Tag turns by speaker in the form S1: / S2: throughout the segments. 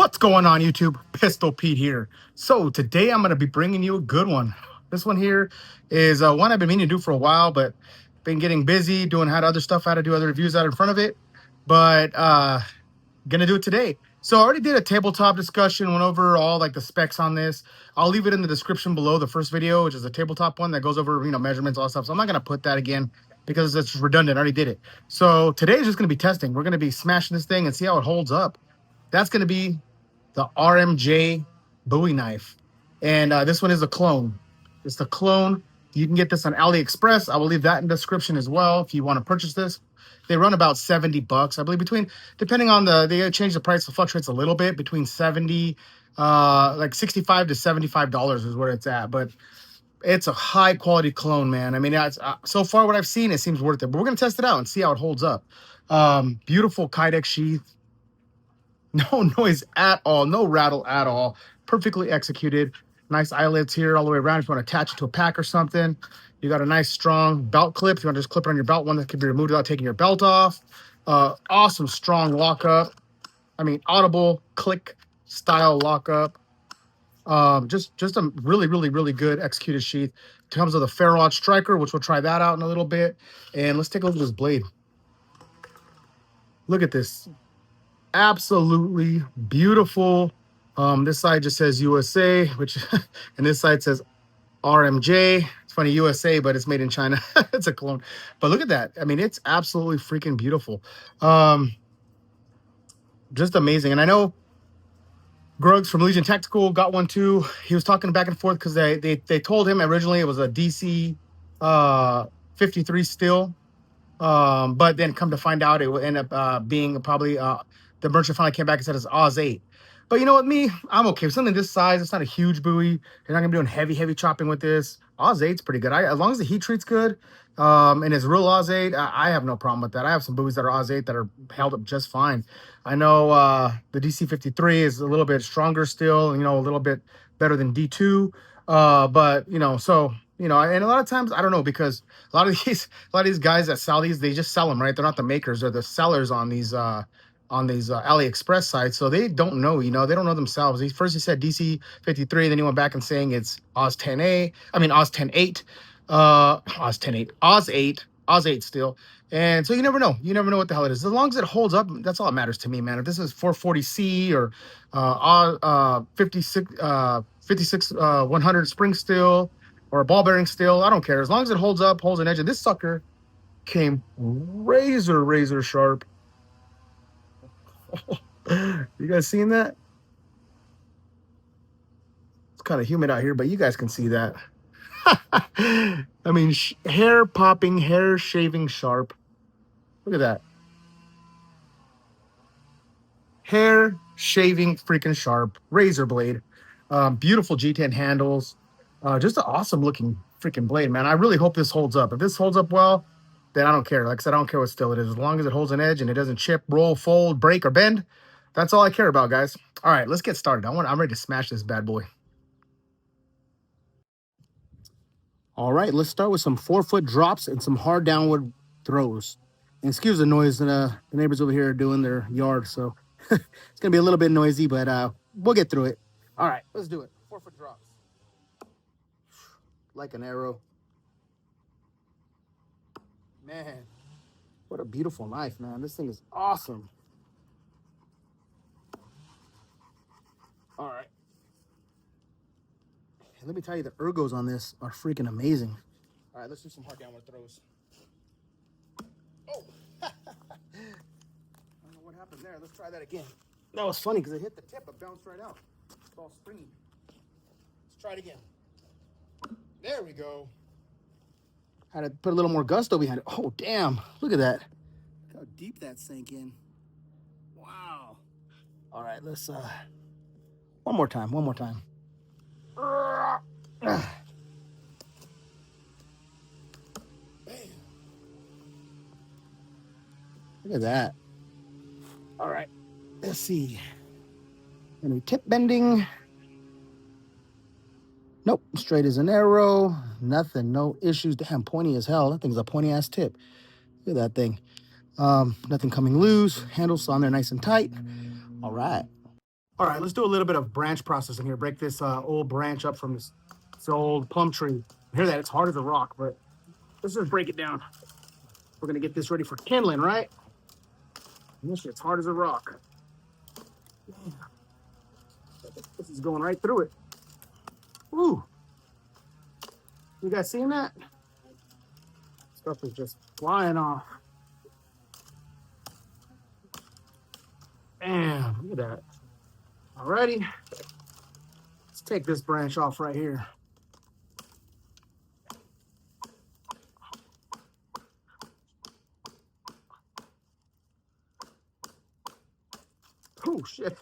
S1: What's going on, YouTube? Pistol Pete here. So today I'm going to be bringing you a good one. This one here is one I've been meaning to do for a while, but been getting busy doing other stuff, how to do other reviews out in front of it. But gonna do it today. So I already did a tabletop discussion, went over all like the specs on this. I'll leave it in the description below the first video, which is a tabletop one that goes over measurements, all that stuff. So I'm not gonna put that again because it's redundant. I already did it. So today is just gonna be testing. We're gonna be smashing this thing and see how it holds up. That's gonna be the RMJ Bowie knife, and this one is a clone. It's the clone. You can get this on AliExpress. I will leave that in the description as well if you want to purchase this. They run about 70 bucks, I believe, depending on they change the price. It fluctuates a little bit between 70, like 65 to $75 is where it's at. But it's a high quality clone, man. I mean, so far what I've seen, it seems worth it. But we're gonna test it out and see how it holds up. Beautiful Kydex sheath. No noise at all, no rattle at all. Perfectly executed. Nice eyelets here all the way around. If you want to attach it to a pack or something, you got a nice strong belt clip. If you want to just clip it on your belt, one that can be removed without taking your belt off. Awesome strong lockup. I mean, audible click style lockup. Just a really good executed sheath. It comes with a ferro striker, which we'll try that out in a little bit. And let's take a look at this blade. Look at this. Absolutely beautiful. This side just says USA, which and this side says RMJ. It's funny, USA, but it's made in China. It's a clone. But look at that. I mean, it's absolutely freaking beautiful. Just amazing. And I know Grugs from Legion Tactical got one too. He was talking back and forth because they told him originally it was a DC 53 steel. But then come to find out it will end up being probably the merchant finally came back and said it's Oz 8. But you know what, I'm okay with something this size. It's not a huge buoy. You're not gonna be doing heavy chopping with this. Oz 8's pretty good. As long as the heat treat's good, and it's real Oz 8, I have no problem with that. I have some buoys that are Oz 8 that are held up just fine. I know the DC 53 is a little bit stronger still, a little bit better than D2. But and a lot of times I don't know, because a lot of these guys that sell these, they just sell them, right? They're not the makers, they're the sellers on these AliExpress sites, so they don't know, they don't know themselves. He said DC 53, then he went back and saying it's Oz 10A, Oz 10.8, Oz 8 still. And so you never know what the hell it is. As long as it holds up, that's all that matters to me, man. If this is 440C or 56 100 spring steel or a ball bearing steel, I don't care. As long as it holds up, holds an edge. And this sucker came razor sharp. You guys seeing that? It's kind of humid out here, but you guys can see that. I mean, hair popping, hair shaving sharp. Look at that. Hair shaving freaking sharp. Razor blade. Beautiful G10 handles. Just an awesome looking freaking blade, man. I really hope this holds up. If this holds up well, then I don't care. Like I said, I don't care what steel it is. As long as it holds an edge and it doesn't chip, roll, fold, break, or bend, that's all I care about, guys. All right, let's get started. I'm ready to smash this bad boy. All right, let's start with some 4-foot drops and some hard downward throws. And excuse the noise that the neighbors over here are doing their yard, so it's gonna be a little bit noisy, but we'll get through it. All right, let's do it. 4-foot drops. Like an arrow. Man, what a beautiful knife, man. This thing is awesome. All right. And let me tell you, the ergos on this are freaking amazing. All right, let's do some hard downward throws. Oh! I don't know what happened there. Let's try that again. That was funny because it hit the tip, but bounced right out. It's all springy. Let's try it again. There we go. Had to put a little more gusto behind it. Oh, damn. Look at that. Look how deep that sank in. Wow. All right, let's, one more time. Look at that. All right, let's see. Any tip bending? Nope, straight as an arrow. Nothing, no issues. Damn, pointy as hell. That thing's a pointy ass tip. Look at that thing. Nothing coming loose. Handles on there nice and tight. All right. All right, let's do a little bit of branch processing here. Break this old branch up from this old plum tree. I hear that it's hard as a rock, but let's just break it down. We're gonna get this ready for kindling, right? And this shit's hard as a rock. This is going right through it. Ooh, you guys seeing that? Stuff is just flying off. Bam, look at that. Alrighty, let's take this branch off right here. Oh shit,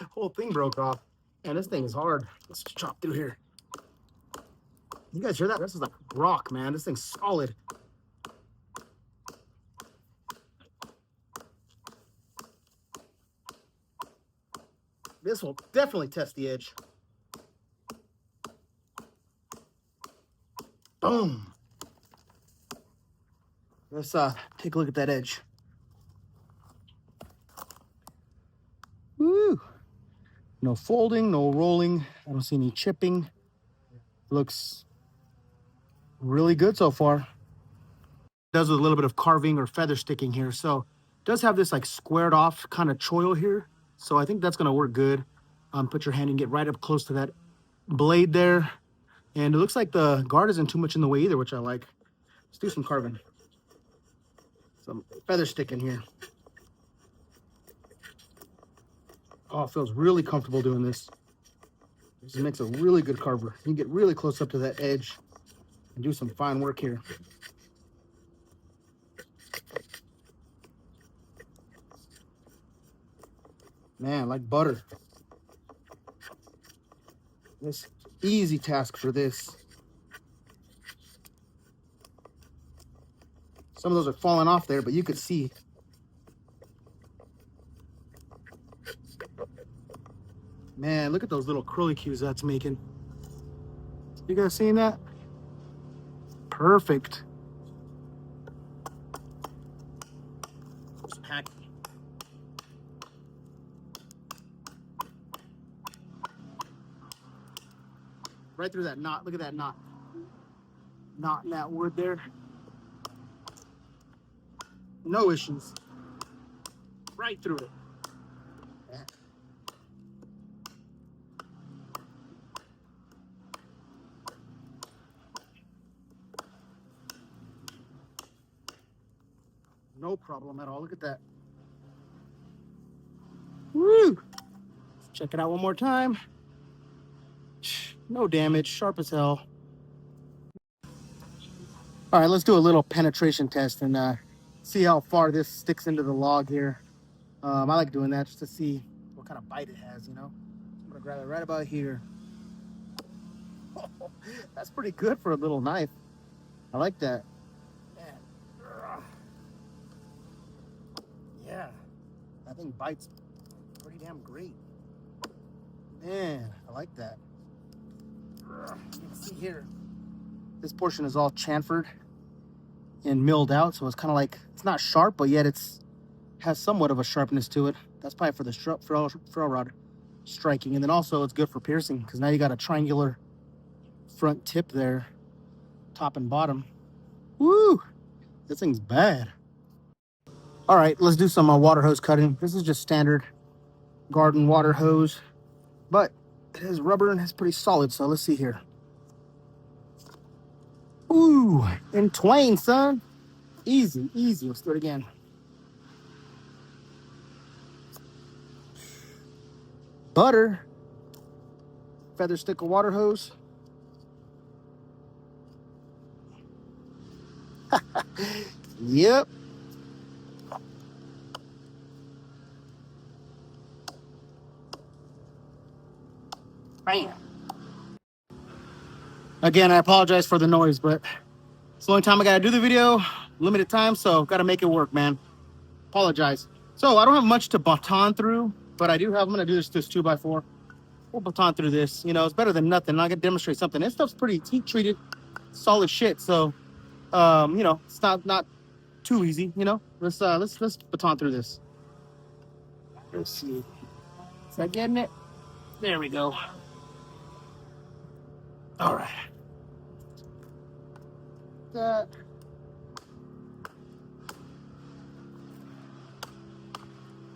S1: whole thing broke off. Man, this thing is hard. Let's chop through here. You guys hear that? This is like rock, man. This thing's solid. This will definitely test the edge. Boom. Let's take a look at that edge. Woo. No folding, no rolling. I don't see any chipping. Looks really good so far. Does with a little bit of carving or feather sticking here. So it does have this like squared off kind of choil here. So I think that's gonna work good. Put your hand and get right up close to that blade there. And it looks like the guard isn't too much in the way either, which I like. Let's do some carving. Some feather sticking here. Oh, it feels really comfortable doing this. This makes a really good carver. You can get really close up to that edge and do some fine work here. Man, like butter. This easy task for this. Some of those are falling off there, but you could see. Man, look at those little curlicues that's making. You guys seeing that? Perfect. Hack. Right through that knot. Look at that knot. Knot in that wood there. No issues. Right through it. Yeah. No problem at all. Look at that. Woo! Check it out one more time. No damage, sharp as hell. All right, let's do a little penetration test and see how far this sticks into the log here. I like doing that just to see what kind of bite it has, you know. I'm gonna grab it right about here. That's pretty good for a little knife. I like that. Man. Yeah, that thing bites pretty damn great. Man, I like that. You can see here, this portion is all chamfered and milled out, so it's kind of like, it's not sharp, but yet it's has somewhat of a sharpness to it. That's probably for the ferrule rod striking, and then also it's good for piercing because now you got a triangular front tip there, top and bottom. Woo! This thing's bad. All right, let's do some water hose cutting. This is just standard garden water hose, but it has rubber and it's pretty solid, so let's see here. Ooh, in twain, son. Easy, easy. Let's do it again. Butter. Feather stick of water hose. Yep. Bam. Again, I apologize for the noise, but it's the only time I gotta do the video. Limited time, so gotta make it work, man. Apologize. So I don't have much to baton through, but I do have, I'm gonna do this 2x4. We'll baton through this. You know, it's better than nothing. I can demonstrate something. This stuff's pretty heat treated, solid shit. So, you know, it's not too easy. You know, let's baton through this. Let's see. Start getting it. There we go. All right. That.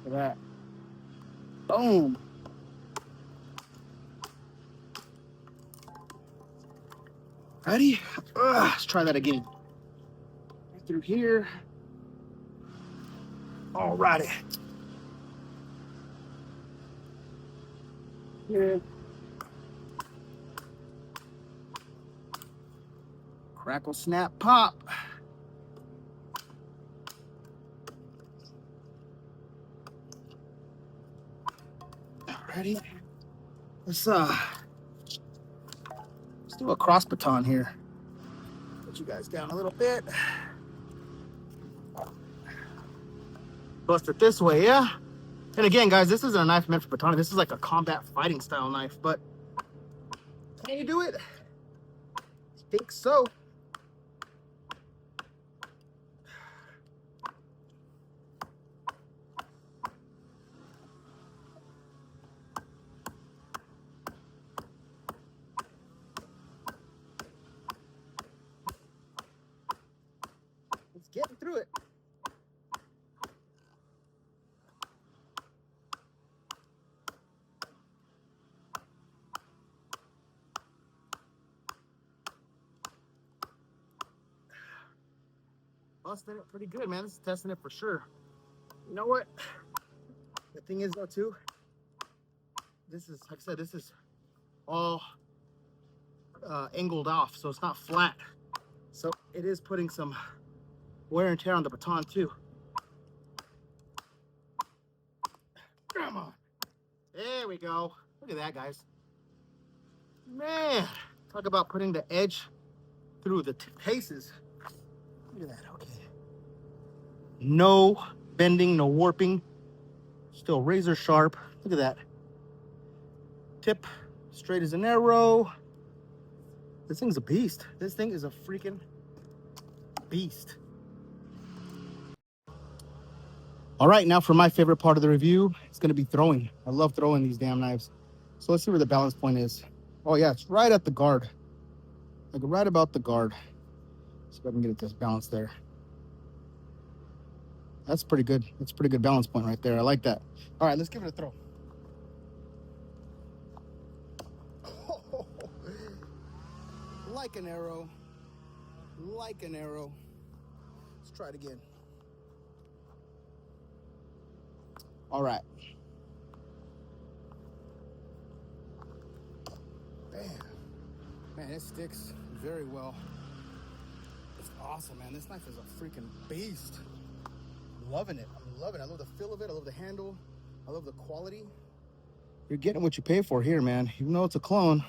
S1: Look at that. Boom. Ready? Let's try that again. Right through here. All righty. Here. Crackle, snap, pop. Ready? Let's do a cross baton here. Put you guys down a little bit. Bust it this way, yeah? And again, guys, this isn't a knife meant for batoning. This is like a combat fighting style knife, but can you do it? I think so. Let's get through it. Busting it pretty good, man. This is testing it for sure. You know what? The thing is, though, too, this is, like I said, this is all angled off, so it's not flat. So it is putting some wear and tear on the baton, too. Come on. There we go. Look at that, guys. Man, talk about putting the edge through the paces. Look at that, okay. No bending, no warping. Still razor sharp. Look at that. Tip, straight as an arrow. This thing's a beast. This thing is a freaking beast. All right, now for my favorite part of the review, it's gonna be throwing. I love throwing these damn knives. So let's see where the balance point is. Oh yeah, it's right at the guard. Like right about the guard. See if I can get it this balance there. That's pretty good. That's a pretty good balance point right there. I like that. All right, let's give it a throw. Like an arrow. Like an arrow. Let's try it again. All right. Bam. Man, it sticks very well. It's awesome, man. This knife is a freaking beast. I'm loving it. I'm loving it. I love the feel of it. I love the handle. I love the quality. You're getting what you pay for here, man. Even though it's a clone.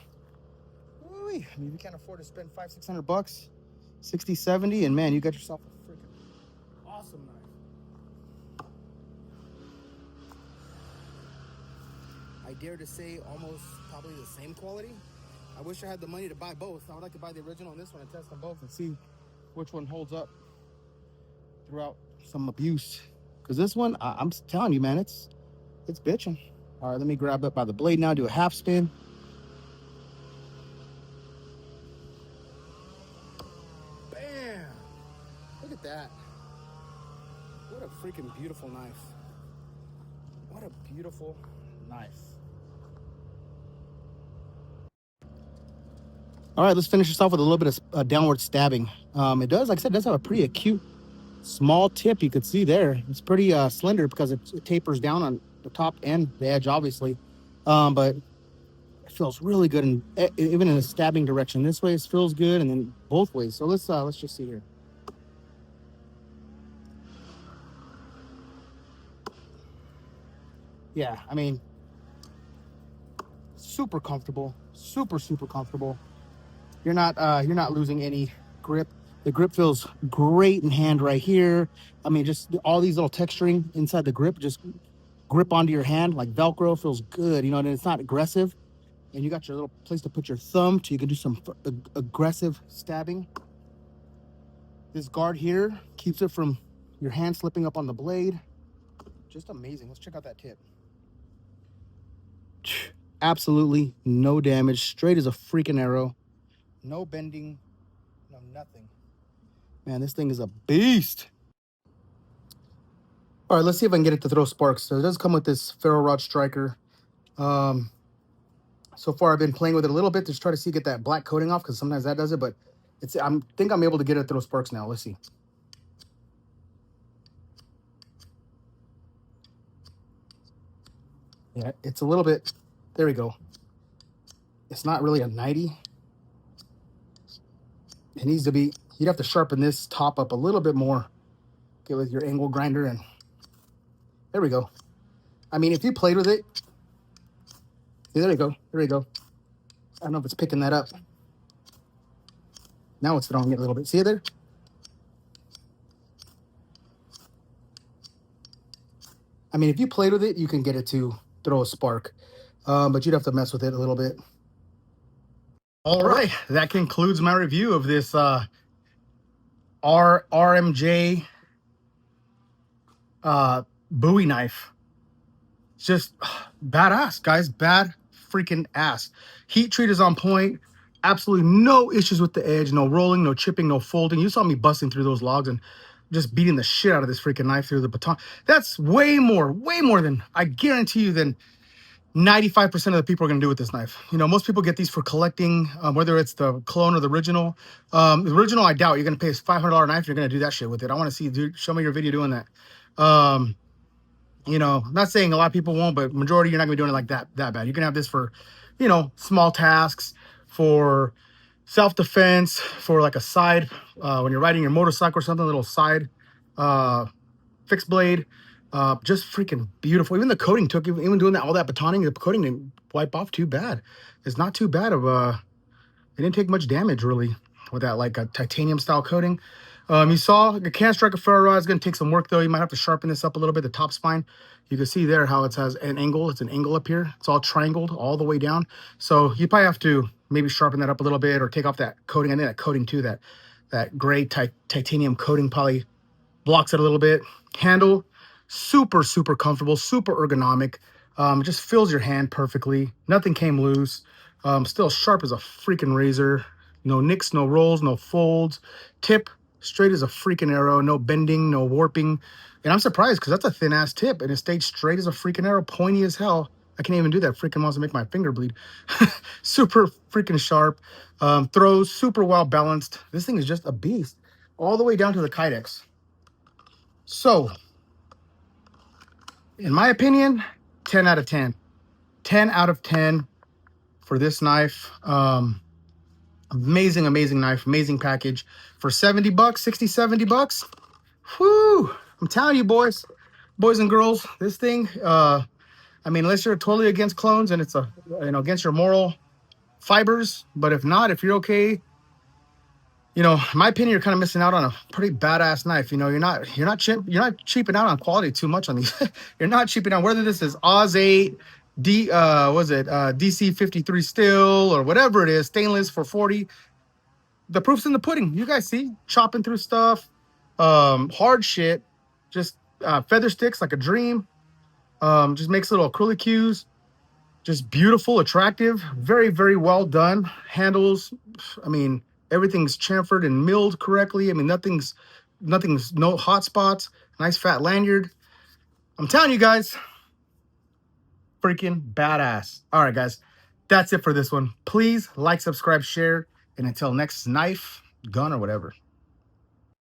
S1: I mean, if you can't afford to spend $500-600, 60, 70, and man, you got yourself a freaking awesome knife. I dare to say almost probably the same quality. I wish I had the money to buy both. I would like to buy the original and this one and test them both and see which one holds up throughout some abuse. Because this one, I'm telling you, man, it's bitching. All right, let me grab it by the blade now, do a half spin. Bam! Look at that. What a freaking beautiful knife. What a beautiful knife. All right, let's finish this off with a little bit of downward stabbing. It does, like I said, it does have a pretty acute small tip. You could see there. It's pretty slender because it tapers down on the top and the edge, obviously. But it feels really good, and even in a stabbing direction. This way, it feels good, and then both ways. So let's just see here. Yeah, I mean, super comfortable, super comfortable. You're not losing any grip. The grip feels great in hand right here. I mean, just all these little texturing inside the grip, just grip onto your hand like Velcro, feels good, you know, and it's not aggressive. And you got your little place to put your thumb so you can do some aggressive stabbing. This guard here keeps it from your hand slipping up on the blade. Just amazing. Let's check out that tip. absolutely no damage, straight as a freaking arrow, no bending, no nothing. Man, this thing is a beast. All right, let's see if I can get it to throw sparks. So it does come with this ferro rod striker. So far I've been playing with it a little bit to try to see get that black coating off, because sometimes that does it, but I think I'm able to get it to throw sparks now. Let's see. Yeah, it's a little bit, there we go. It's not really a 90. It needs to be, you'd have to sharpen this top up a little bit more. Get with your angle grinder, and there we go. I mean, if you played with it, there you go, there you go. I don't know if it's picking that up. Now it's throwing it a little bit. See it there? I mean, if you played with it, you can get it to throw a spark, but you'd have to mess with it a little bit. All right, that concludes my review of this RMJ Bowie knife. Just badass, guys. Bad freaking ass. Heat treat is on point. Absolutely no issues with the edge. No rolling, no chipping, no folding. You saw me busting through those logs and just beating the shit out of this freaking knife through the baton. That's way more than, I guarantee you, than 95% of the people are going to do with this knife. You know, most people get these for collecting, whether it's the clone or the original. The original, I doubt you're going to pay a $500 knife. You're going to do that shit with it. I want to see, dude, show me your video doing that. You know, I'm not saying a lot of people won't, but majority, you're not gonna be doing it like that bad. You can have this for, you know, small tasks, for self-defense, for like a side, when you're riding your motorcycle or something, a little side fixed blade. Just freaking beautiful. Even the coating took, even doing that, all that batoning, the coating didn't wipe off too bad. It's not too bad of it didn't take much damage really with that, like a titanium style coating. You saw you can't strike a ferro rod. It's going to take some work though. You might have to sharpen this up a little bit, the top spine. You can see there how it has an angle. It's an angle up here. It's all triangled all the way down. So you probably have to maybe sharpen that up a little bit or take off that coating. I think that coating too, that gray titanium coating probably blocks it a little bit. Handle, super comfortable, super ergonomic. It just fills your hand perfectly. Nothing came loose. Still sharp as a freaking razor. No nicks, no rolls, no folds. Tip, straight as a freaking arrow. No bending, no warping. And I'm surprised because that's a thin ass tip and it stayed straight as a freaking arrow, pointy as hell. I can't even do that. Freaking wants to make my finger bleed. Super freaking sharp. Throws super well balanced. This thing is just a beast. All the way down to the kydex. So, in my opinion, 10 out of 10. 10 out of 10 for this knife. Amazing knife, amazing package. For 70 bucks, 60, 70 bucks. Whoo! I'm telling you, boys and girls, this thing, I mean, unless you're totally against clones and it's against your moral fibers, but if not, if you're okay, you know, in my opinion, you're kind of missing out on a pretty badass knife. You know, you're not cheaping out on quality too much on these. You're not cheaping out, whether this is Oz 8, DC 53 steel or whatever it is, stainless for 40. The proof's in the pudding. You guys see, chopping through stuff, hard shit, just feather sticks like a dream. Just makes little acrylic cues. Just beautiful, attractive, very well done. Handles, I mean, everything's chamfered and milled correctly. I mean, nothing's no hot spots. Nice fat lanyard. I'm telling you guys, freaking badass. All right, guys, that's it for this one. Please like, subscribe, share, and until next knife, gun, or whatever.